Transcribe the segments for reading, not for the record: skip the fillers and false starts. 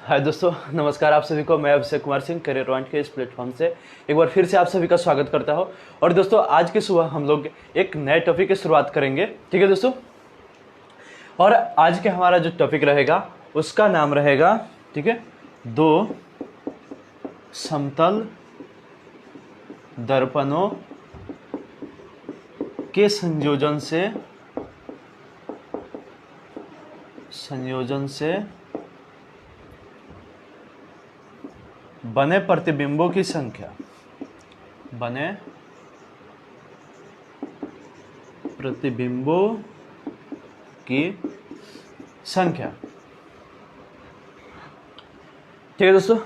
हाय दोस्तों, नमस्कार आप सभी को। मैं अभिषेक कुमार सिंह करियर पॉइंट के इस प्लेटफॉर्म से एक बार फिर से आप सभी का स्वागत करता हूं। और दोस्तों, आज की सुबह हम लोग एक नए टॉपिक की शुरुआत करेंगे, ठीक है दोस्तों। और आज के हमारा जो टॉपिक रहेगा उसका नाम रहेगा, ठीक है, दो समतल दर्पणों के संयोजन से बने प्रतिबिंबों की संख्या, बने प्रतिबिंबों की संख्या। ठीक है दोस्तों,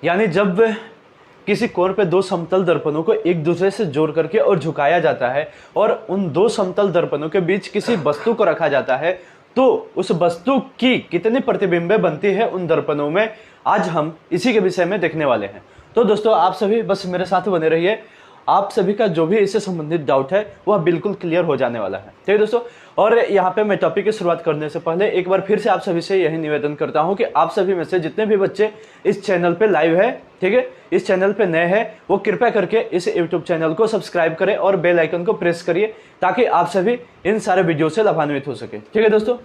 यानी जब किसी कोण पे दो समतल दर्पणों को एक दूसरे से जोड़ करके और झुकाया जाता है और उन दो समतल दर्पणों के बीच किसी वस्तु को रखा जाता है, तो उस वस्तु की कितनी प्रतिबिंबें बनती है उन दर्पणों में, आज हम इसी के विषय में देखने वाले हैं। तो दोस्तों, आप सभी बस मेरे साथ बने रहिए। आप सभी का जो भी इससे संबंधित डाउट है वह बिल्कुल क्लियर हो जाने वाला है, ठीक है दोस्तों। और यहाँ पे मैं टॉपिक की शुरुआत करने से पहले एक बार फिर से आप सभी से यही निवेदन करता हूँ कि आप सभी में से जितने भी बच्चे इस चैनल पे लाइव है, ठीक है, इस चैनल पे नए हैं, वो कृपया करके इस यूट्यूब चैनल को सब्सक्राइब करें और बेल आइकन को प्रेस करिए ताकि आप सभी इन सारे वीडियो से लाभान्वित हो सके, ठीक है दोस्तों।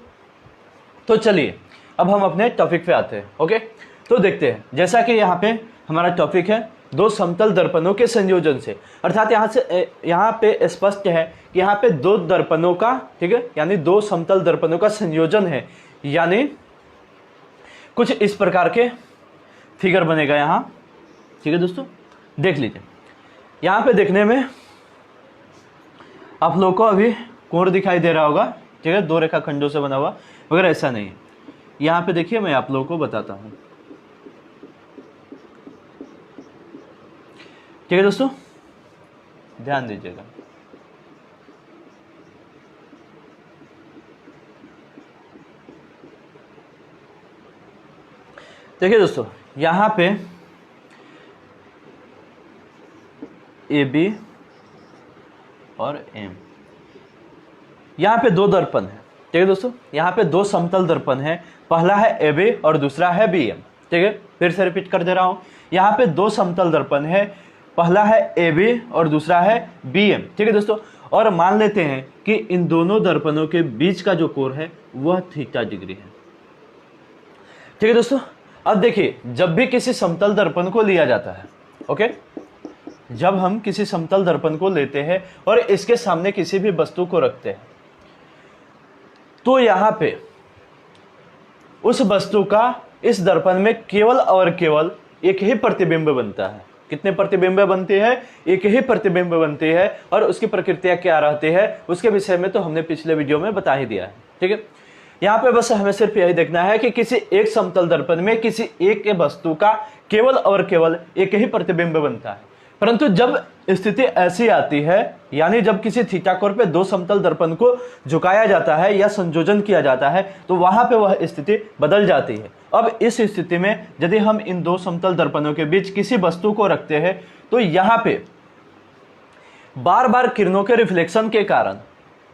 तो चलिए अब हम अपने टॉपिक पे आते हैं। ओके, तो देखते हैं। जैसा कि यहाँ पे हमारा टॉपिक है दो समतल दर्पणों के संयोजन से, अर्थात यहाँ पे स्पष्ट है कि यहाँ पे दो दर्पणों का, ठीक है, यानी दो समतल दर्पणों का संयोजन है। यानी कुछ इस प्रकार के फिगर बनेगा यहाँ, ठीक है दोस्तों। देख लीजिए, यहाँ पे देखने में आप लोगों को अभी कोण दिखाई दे रहा होगा, ठीक है, दो रेखाखंडों से बना हुआ, मगर ऐसा नहीं है। यहाँ पे देखिए, मैं आप लोगों को बताता हूँ, ठीक है दोस्तों, ध्यान दीजिएगा। देखिए दोस्तों, यहां पे ए बी और एम, यहां पे दो दर्पण है, ठीक है दोस्तों। यहां पे दो समतल दर्पण है, पहला है ए बी और दूसरा है बी एम, ठीक है। फिर से रिपीट कर दे रहा हूं, यहां पे दो समतल दर्पण है, पहला है ए बी और दूसरा है बी एम, ठीक है दोस्तों। और मान लेते हैं कि इन दोनों दर्पणों के बीच का जो कोण है वह थीटा डिग्री है, ठीक है दोस्तों। अब देखिए, जब भी किसी समतल दर्पण को लिया जाता है, ओके, जब हम किसी समतल दर्पण को लेते हैं और इसके सामने किसी भी वस्तु को रखते हैं, तो यहां पे उस वस्तु का इस दर्पण में केवल और केवल एक ही प्रतिबिंब बनता है। कितने प्रतिबिंब बनते हैं? एक ही प्रतिबिंब बनती है। और उसकी प्रकृतियां क्या रहती है उसके विषय में तो हमने पिछले वीडियो में बता ही दिया है, ठीक है। यहाँ पे बस हमें सिर्फ यही देखना है कि किसी एक समतल दर्पण में किसी एक वस्तु का केवल और केवल एक ही प्रतिबिंब बनता है। परंतु जब स्थिति ऐसी आती है, यानी जब किसी थीटा कोण पे दो समतल दर्पण को झुकाया जाता है या संयोजन किया जाता है, तो वहां पे वह स्थिति बदल जाती है। अब इस स्थिति में यदि हम इन दो समतल दर्पणों के बीच किसी वस्तु को रखते हैं, तो यहाँ पे बार बार किरणों के रिफ्लेक्शन के कारण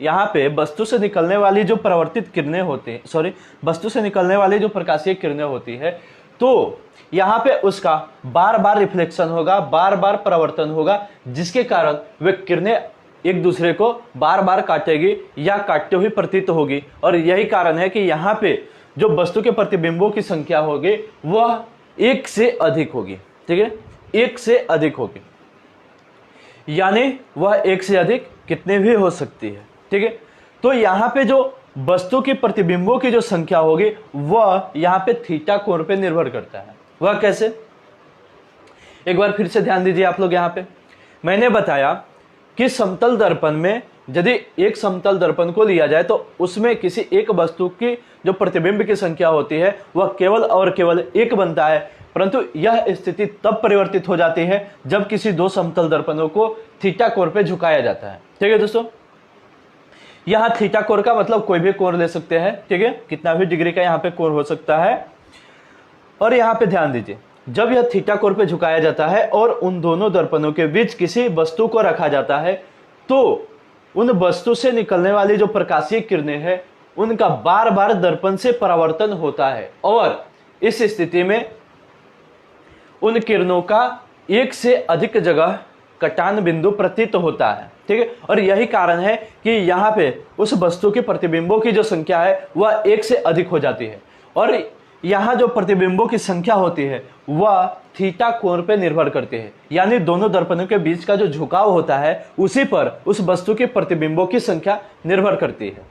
यहाँ पे वस्तु से निकलने वाली जो परावर्तित किरणें होती है, वस्तु से निकलने वाली जो प्रकाशीय किरणें होती है, तो यहाँ पे उसका बार बार रिफ्लेक्शन होगा, बार बार परावर्तन होगा, जिसके कारण वे किरणें एक दूसरे को बार बार काटेगी या काटते हुए प्रतीत होगी। और यही कारण है कि यहाँ पे जो वस्तु के प्रतिबिंबों की संख्या होगी वह एक से अधिक होगी, ठीक है, एक से अधिक होगी। यानी वह एक से अधिक कितने भी हो सकती है, ठीक है। तो यहाँ पे जो वस्तु के प्रतिबिंबों की जो संख्या होगी वह यहाँ पे थीटा कोण पे निर्भर करता है। वह कैसे? एक बार फिर से ध्यान दीजिए आप लोग। यहाँ पे मैंने बताया कि समतल दर्पण में यदि एक समतल दर्पण को लिया जाए तो उसमें किसी एक वस्तु की जो प्रतिबिंब की संख्या होती है वह केवल और केवल एक बनता है। परंतु यह स्थिति तब परिवर्तित हो जाती है जब किसी दो समतल दर्पणों को थीटा कोण पे झुकाया जाता है, ठीक है दोस्तों। यहाँ थीटा कोण का मतलब कोई भी कोण ले सकते हैं, ठीक है, कितना भी डिग्री का यहाँ पे कोण हो सकता है। और यहाँ पे ध्यान दीजिए, जब यह थीटा कोण पे झुकाया जाता है और उन दोनों दर्पणों के बीच किसी वस्तु को रखा जाता है, तो उन वस्तु से निकलने वाली जो प्रकाशीय किरणें हैं उनका बार बार दर्पण से परावर्तन होता है और इस स्थिति में उन किरणों का एक से अधिक जगह कटान बिंदु प्रतीत होता है, ठीक है। और यही कारण है कि यहाँ पे उस वस्तु के प्रतिबिंबों की जो संख्या है वह एक से अधिक हो जाती है, और यहाँ जो प्रतिबिंबों की संख्या होती है वह थीटा कोण पे निर्भर करती है, यानी दोनों दर्पणों के बीच का जो झुकाव होता है उसी पर उस वस्तु के प्रतिबिंबों की संख्या निर्भर करती है।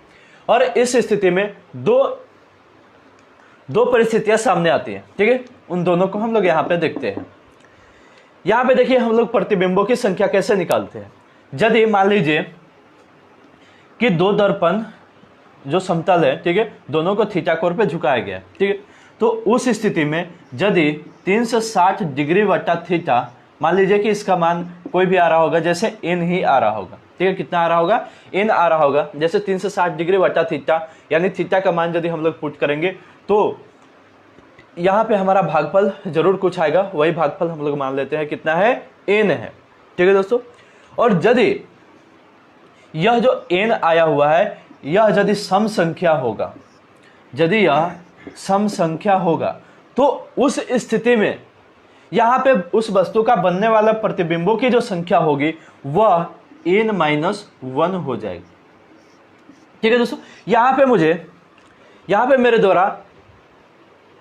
और इस स्थिति में दो परिस्थितियां सामने आती है, ठीक है। उन दोनों को हम लोग यहाँ पे देखते हैं। यहाँ पे देखिए हम लोग प्रतिबिंबों की संख्या कैसे निकालते हैं। यदि मान लीजिए कि दो दर्पण जो समतल है, ठीक है, दोनों को थीटा कोण पे झुकाया गया, ठीक है, तो उस स्थिति में यदि 360 डिग्री बटा थीटा, मान लीजिए कि इसका मान कोई भी आ रहा होगा, जैसे n ही आ रहा होगा, ठीक है, कितना आ रहा होगा, n आ रहा होगा, जैसे 360 डिग्री बटा थीटा, यानी थीटा का मान यदि हम लोग पुट करेंगे तो यहाँ पे हमारा भागफल जरूर कुछ आएगा, वही भागफल हम लोग मान लेते हैं कितना है, n है, ठीक है दोस्तों। और यदि यह जो n आया हुआ है यह यदि सम संख्या होगा, यदि यह सम संख्या होगा तो उस स्थिति में यहाँ पे उस वस्तु का बनने वाला प्रतिबिंबों की जो संख्या होगी वह n-1 हो जाएगी, ठीक है दोस्तों। यहाँ पे मेरे द्वारा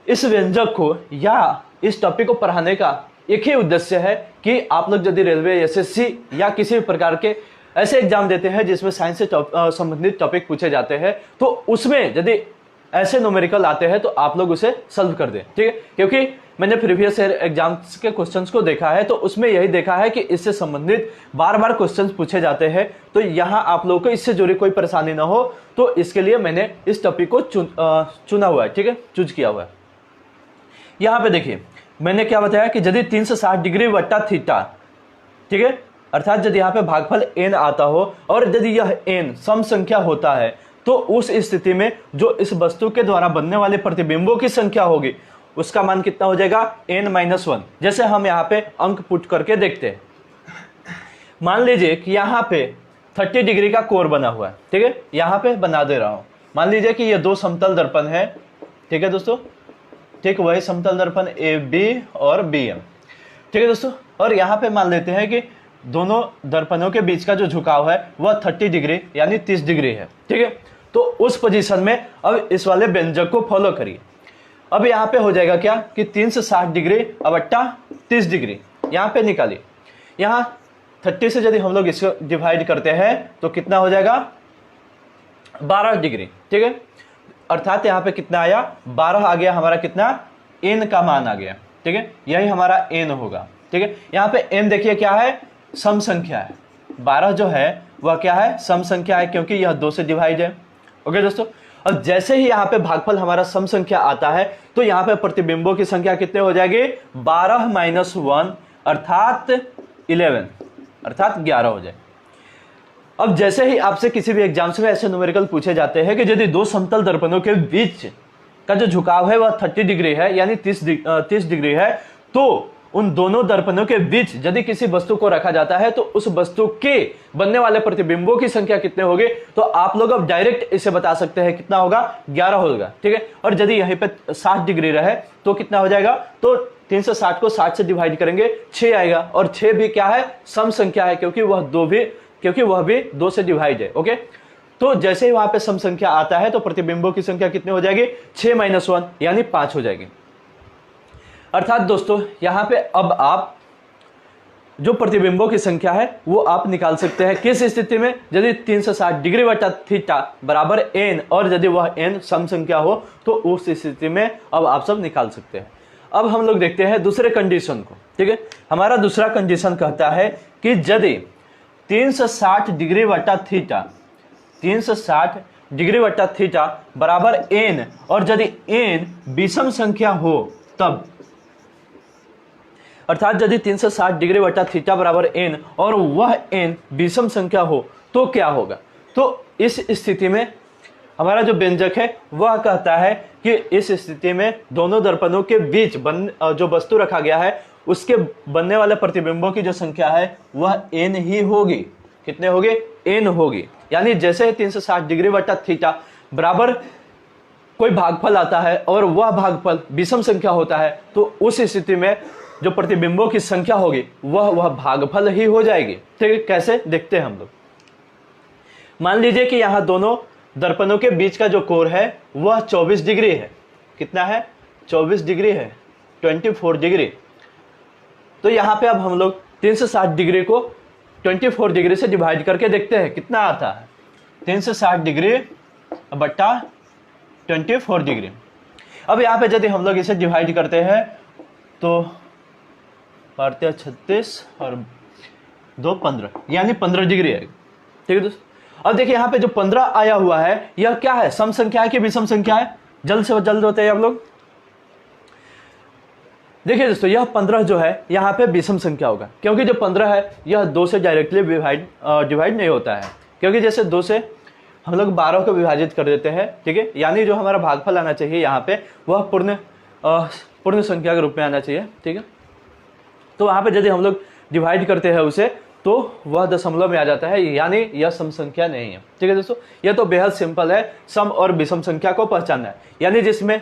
इस व्यंजक को या इस टॉपिक को पढ़ाने का एक ही उद्देश्य है कि आप लोग यदि रेलवे, एसएससी या किसी भी प्रकार के ऐसे एग्जाम देते हैं जिसमें साइंस से संबंधित टॉपिक पूछे जाते हैं, तो उसमें यदि ऐसे न्यूमेरिकल आते हैं तो आप लोग उसे सॉल्व कर दें, ठीक है। क्योंकि मैंने प्रीवियस ईयर एग्जाम्स के क्वेश्चंस को देखा है तो उसमें यही देखा है कि इससे संबंधित बार बार क्वेश्चंस पूछे जाते हैं, तो यहाँ आप लोगों को इससे जुड़ी कोई परेशानी ना हो, तो इसके लिए मैंने इस टॉपिक को चुना हुआ है, ठीक है, चूज किया हुआ है। यहाँ पे देखिए मैंने क्या बताया कि यदि 360 डिग्री बटा थीटा, ठीक है, अर्थात यदि यहाँ पे भागफल n आता हो और यदि यह n सम संख्या होता है तो उस स्थिति में जो इस वस्तु के द्वारा बनने वाले प्रतिबिंबों की संख्या होगी उसका मान कितना हो जाएगा, n-1। जैसे हम यहाँ पे अंक पुट करके देखते हैं। मान लीजिए कि यहाँ पे 30 डिग्री का कोण बना हुआ है, ठीक है, यहाँ पे बना दे रहा हूं। मान लीजिए कि ये दो समतल दर्पण है, ठीक है दोस्तों, ठीक, वही समतल दर्पण AB और BM, ठीक है दोस्तों। और यहाँ पे मान लेते हैं कि दोनों दर्पणों के बीच का जो झुकाव है वह 30 डिग्री यानी 30 डिग्री है, ठीक है। तो उस पोजीशन में अब इस वाले व्यंजक को फॉलो करिए। अब यहाँ पे हो जाएगा क्या कि 360 डिग्री बट्टा 30 डिग्री यहाँ पे निकालिए। यहाँ 30 से यदि हम लोग इसको डिवाइड करते हैं तो कितना हो जाएगा, 12 डिग्री, ठीक है। अर्थात यहाँ पे कितना आया, 12 आ गया हमारा, कितना, n का मान आ गया, ठीक है, यही हमारा n होगा, ठीक है। यहाँ पे n देखिए क्या है, सम संख्या है, 12 जो है वह क्या है, सम संख्या है, क्योंकि यह 2 से डिवाइड है, ओके दोस्तों। अब जैसे ही यहाँ पे भागफल हमारा सम संख्या आता है तो यहाँ पे प्रतिबिंबों की संख्या कितने हो जाएगी, 12-1 अर्थात 11, अर्थात 11 हो जाए। अब जैसे ही आपसे किसी भी एग्जाम्स में ऐसे न्यूमेरिकल पूछे जाते हैं कि यदि दो समतल दर्पणों के बीच का जो झुकाव है वह 30 डिग्री है यानी 30 डिग्री है, तो उन दोनों दर्पणों के बीच यदि किसी वस्तु को रखा जाता है तो उस वस्तु के बनने वाले प्रतिबिंबों की संख्या कितने होगी, तो आप लोग अब डायरेक्ट इसे बता सकते हैं कितना होगा, 11 होगा, ठीक है। और यदि यहीं पे 60 डिग्री रहे तो कितना हो जाएगा, तो 360 को 60 से डिवाइड करेंगे 6 आएगा, और 6 भी क्या है, सम संख्या है, क्योंकि वह भी 2 से डिवाइड है, ओके। तो जैसे ही वहां पे सम संख्या आता है तो प्रतिबिंबों की संख्या कितनी हो जाएगी, 6-1 यानी 5 हो जाएगी। अर्थात दोस्तों यहाँ पे अब आप जो प्रतिबिंबों की संख्या है वो आप निकाल सकते हैं किस स्थिति में, यदि 360 डिग्री बटा थीटा बराबर n और यदि वह n सम संख्या हो तो उस स्थिति में अब आप सब निकाल सकते हैं। अब हम लोग देखते हैं दूसरे कंडीशन को, ठीक है। हमारा दूसरा कंडीशन कहता है कि यदि 360 डिग्री बटा थीटा, 360 डिग्री बटा थीटा बराबर n और यदि n विषम संख्या हो तब, अर्थात यदि 360 डिग्री बटा थीटा बराबर n और वह n विषम संख्या हो तो क्या होगा। तो इस स्थिति में हमारा जो व्यंजक है वह कहता है कि इस स्थिति में दोनों दर्पणों के बीच जो वस्तु रखा गया है उसके बनने वाले प्रतिबिंबों की जो संख्या है वह n ही होगी। कितने होगी, n होगी। यानी जैसे 360 डिग्री बटा थीटा बराबर कोई भागफल आता है और वह भागफल विषम संख्या होता है, तो उस स्थिति में जो प्रतिबिंबों की संख्या होगी वह भागफल ही हो जाएगी। ठीक है, कैसे देखते हैं हम लोग। मान लीजिए कि यहाँ दोनों दर्पणों के बीच का जो कोण है वह 24 डिग्री है। कितना है? 24 डिग्री है, 24 डिग्री। तो यहाँ पे अब हम लोग 360 डिग्री को 24 डिग्री से डिवाइड करके देखते हैं कितना आता है। 360 डिग्री बट्टा 24 डिग्री। अब यहाँ पे यदि हम लोग इसे डिवाइड करते हैं तो 36 और 2 15, यानी 15 डिग्री है। ठीक है दोस्तों, अब देखिए यहाँ पे जो 15 आया हुआ है यह क्या है? सम संख्या है कि विषम संख्या है? जल्द से जल्द होते हैं हम लोग। देखिए दोस्तों, यह 15 जो है यहाँ पे विषम संख्या होगा, क्योंकि जो 15 है यह 2 से डायरेक्टली डिवाइड नहीं होता है, क्योंकि जैसे 2 से हम लोग 12 को विभाजित कर देते हैं। ठीक है, यानी जो हमारा भागफल आना चाहिए यहाँ पे वह पूर्ण संख्या के रूप में आना चाहिए। ठीक है, तो वहाँ पे यदि हम लोग डिवाइड करते हैं उसे तो वह दशमलव में आ जाता है, यानी यह सम संख्या नहीं है। ठीक है दोस्तों, यह तो बेहद सिंपल है सम और विषम संख्या को पहचानना है, यानी जिसमें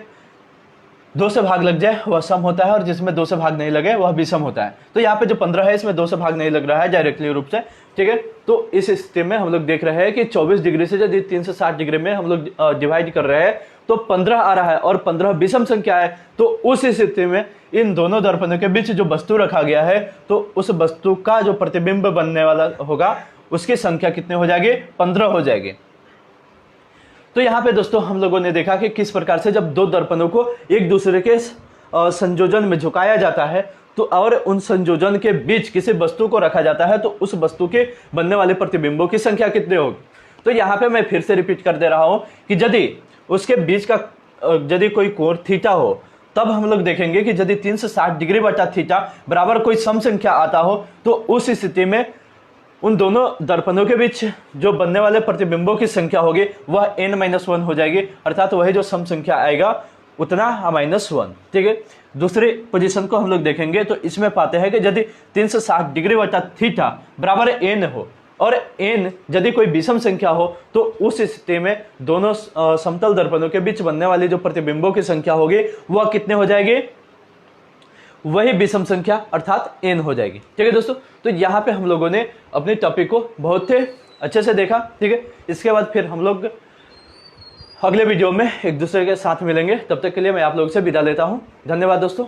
2 से भाग लग जाए वह सम होता है और जिसमें 2 से भाग नहीं लगे वह विषम होता है। तो यहाँ पे जो 15 है इसमें 2 से भाग नहीं लग रहा है डायरेक्टली रूप से। ठीक है, तो इस स्थिति में हम लोग देख रहे हैं कि 24 डिग्री से यदि 360 डिग्री में हम लोग डिवाइड कर रहे हैं तो 15 आ रहा है और 15 विषम संख्या है। तो उस स्थिति में इन दोनों दर्पणों के बीच जो वस्तु रखा गया है तो उस वस्तु का जो प्रतिबिंब बनने वाला होगा उसकी संख्या कितने हो जाएगी? 15 हो जाएगी। तो यहाँ पे दोस्तों हम लोगों ने देखा कि किस प्रकार से जब दो दर्पणों को एक दूसरे के संयोजन में झुकाया जाता है तो और उन संयोजन के बीच किसी वस्तु को रखा जाता है तो उस वस्तु के बनने वाले प्रतिबिंबों की संख्या कितनी होगी। तो यहाँ पे मैं फिर से रिपीट कर दे रहा हूँ कि यदि उसके बीच का यदि कोई कोण थीटा हो तब हम लोग देखेंगे कि यदि 360 डिग्री बटा थीटा बराबर कोई सम संख्या आता हो तो उस स्थिति में उन दोनों दर्पणों के बीच जो बनने वाले प्रतिबिंबों की संख्या होगी वह n-1 हो जाएगी, अर्थात वही जो सम संख्या आएगा उतना -1। ठीक है, दूसरी पोजीशन को हम लोग देखेंगे तो इसमें पाते हैं कि यदि 360 डिग्री बटा थीटा बराबर n हो और n यदि कोई विषम संख्या हो तो उस स्थिति में दोनों समतल दर्पणों के बीच बनने वाली जो प्रतिबिंबों की संख्या होगी वह कितने हो जाएगी? वही विषम संख्या अर्थात n हो जाएगी। ठीक है दोस्तों, तो यहाँ पे हम लोगों ने अपने टॉपिक को बहुत ही अच्छे से देखा। ठीक है, इसके बाद फिर हम लोग अगले वीडियो में एक दूसरे के साथ मिलेंगे। तब तक के लिए मैं आप लोगों से विदा लेता हूँ। धन्यवाद दोस्तों।